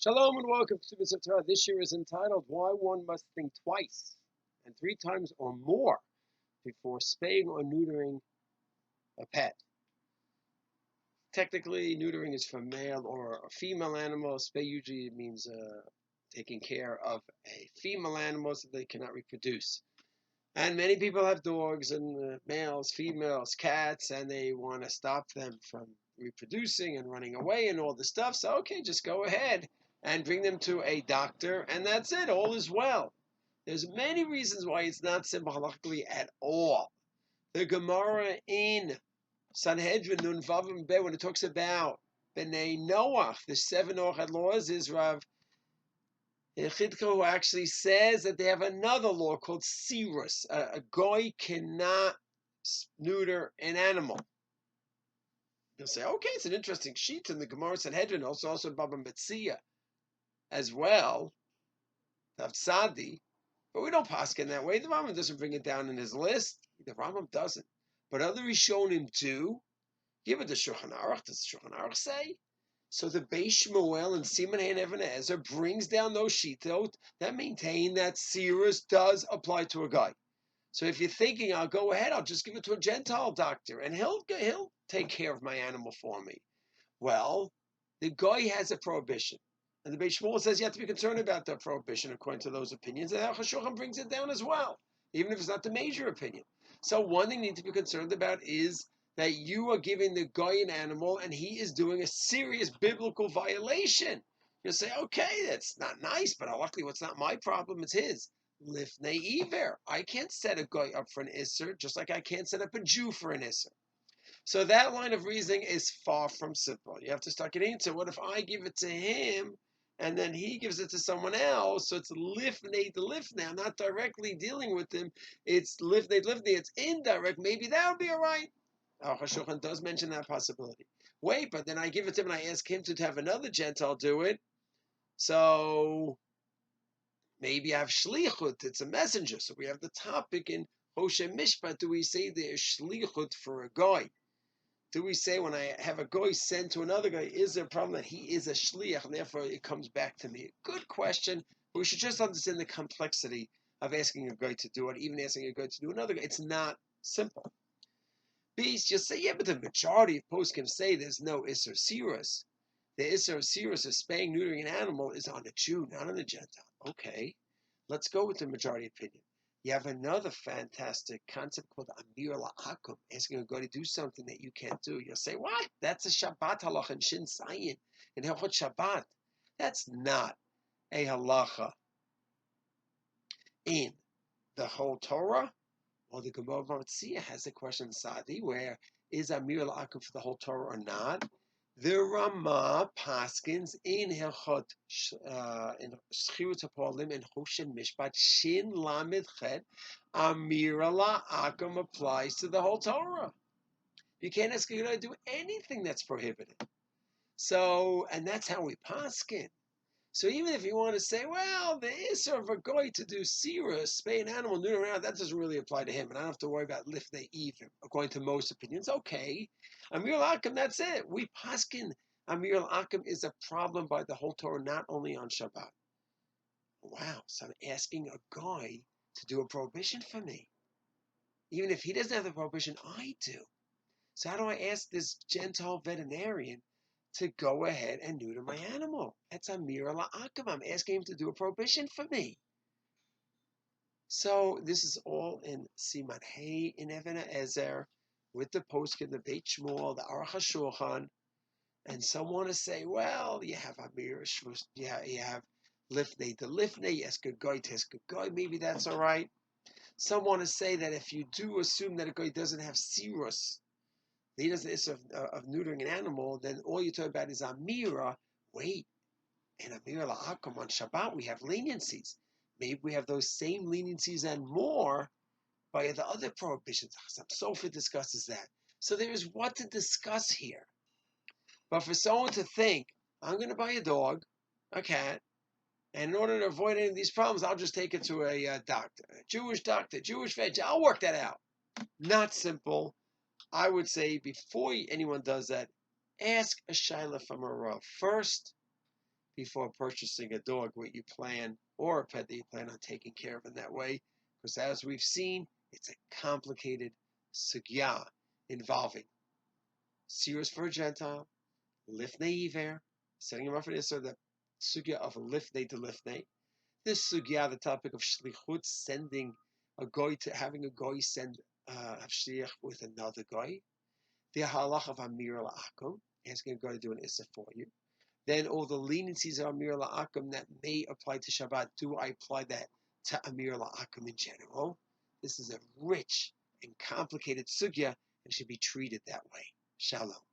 Shalom and welcome to the Torah. This year is entitled Why One Must Think Twice and Three Times or More Before Spaying or Neutering a Pet. Technically, neutering is for male or a female animal. Spay usually means taking care of a female animal so they cannot reproduce. And many people have dogs and males, females, cats, and they want to stop them from reproducing and running away and all the stuff. So, okay, just go ahead and bring them to a doctor, and that's it. All is well. There's many reasons why it's not simple halakhically at all. The Gemara in Sanhedrin Nun Vavim Be, when it talks about Bnei Noach, the seven Noach laws, is Rav Chidka, who actually says that they have another law called Sirus. A goy cannot neuter an animal. You'll say, okay, it's an interesting sheet in the Gemara Sanhedrin, also in Baba Metzia as well, Tavsadi, but we don't paskin that way. The Rambam doesn't bring it down in his list. The Rambam doesn't. But other Rishonim do. Give it to Shulchan Aruch. Does the Shulchan Aruch say? So the Beis Shmuel and Siman Hein Even Ezer brings down those shitot that maintain that Sirus does apply to a guy. So if you're thinking, I'll go ahead, I'll just give it to a Gentile doctor, and he'll take care of my animal for me. Well, the guy has a prohibition. And the Beis Shmuel says you have to be concerned about the prohibition according to those opinions. And Al-Hashulchan brings it down as well, even if it's not the major opinion. So one thing you need to be concerned about is that you are giving the guy an animal and he is doing a serious biblical violation. You'll say, okay, that's not nice, but luckily what's not my problem, it's his. Lifnei Iver. I can't set a guy up for an Isser, just like I can't set up a Jew for an Isser. So that line of reasoning is far from simple. You have to start getting into what if I give it to him and then he gives it to someone else? So it's lifnei to lifnei. I'm not directly dealing with him. It's lifnei to lifnei. It's indirect. Maybe that would be all right. Hashulchan does mention that possibility. Wait, but then I give it to him and I ask him to have another Gentile do it. So maybe I have shlichut. It's a messenger. So we have the topic in Hoshe Mishpat. Do we say there's shlichut for a guy? Do we say when I have a guy sent to another guy, is there a problem that he is a shliach and therefore it comes back to me? Good question. We should just understand the complexity of asking a guy to do it, even asking a guy to do another guy. It's not simple. Beast, you say, yeah, but the majority of poskim say there's no Isser Sirus. The Isser Sirus of spaying, neutering an animal is on a Jew, not on a Gentile. Okay, let's go with the majority opinion. You have another fantastic concept called Amir La'akum, asking a guy to do something that you can't do. You'll say, what? That's a Shabbat halach in Shin Sayin, in Hilchot Shabbat. That's not a halacha in the whole Torah. Well, the Gemara Matzia has a question in Sadi, where is Amir La'akum for the whole Torah or not? The Rama Paskins in Hilchot in Schirut Hapolim in Hoshen Mishpat Shin Lamed Chet Amir La'akum applies to the whole Torah. You can't ask a guy to do anything that's prohibited. So, and that's how we paskin. So even if you want to say, well, the Isser of a guy to do Sirus, spay an animal, neuter around, that doesn't really apply to him, and I don't have to worry about lifnei even, according to most opinions. Okay, Amir al-Akim, that's it. We paskin Amir al-Akim is a problem by the whole Torah, not only on Shabbat. Wow, so I'm asking a guy to do a prohibition for me. Even if he doesn't have the prohibition, I do. So how do I ask this Gentile veterinarian to go ahead and neuter my animal? That's Amir La'akim. I'm asking him to do a prohibition for me. So this is all in Siman Hey in Even Ezer with the poskim, the Beit Shmuel, the Aruch HaShulchan, and some want to say, well, you have Amir, you have Lifnei to Lifnei, yes, good guy, test good guy, maybe that's all right. Some want to say that if you do assume that a guy doesn't have Sirus, he doesn't of neutering an animal, then all you're talking about is Amira. Wait, in Amira La'akum on Shabbat, we have leniencies. Maybe we have those same leniencies and more by the other prohibitions. Sofa discusses that. So there is what to discuss here. But for someone to think, I'm going to buy a dog, a cat, and in order to avoid any of these problems, I'll just take it to a doctor, Jewish vet. I'll work that out. Not simple. I would say before anyone does that, ask a shaila from a Rav first, before purchasing a dog what you plan, or a pet that you plan on taking care of in that way. Because as we've seen, it's a complicated sugya involving seers for a Gentile, lifnei iver, setting him up for Israel, the sugya of lifnei to lifnei. This sugya, the topic of shlichut, sending a goy to having a goy send a shliach with another goy. The halach of amir la'akum, asking a goy to do an issa for you. Then all the leniencies of amir la'akum that may apply to Shabbat, do I apply that to amir la'akum in general? This is a rich and complicated sugya and should be treated that way. Shalom.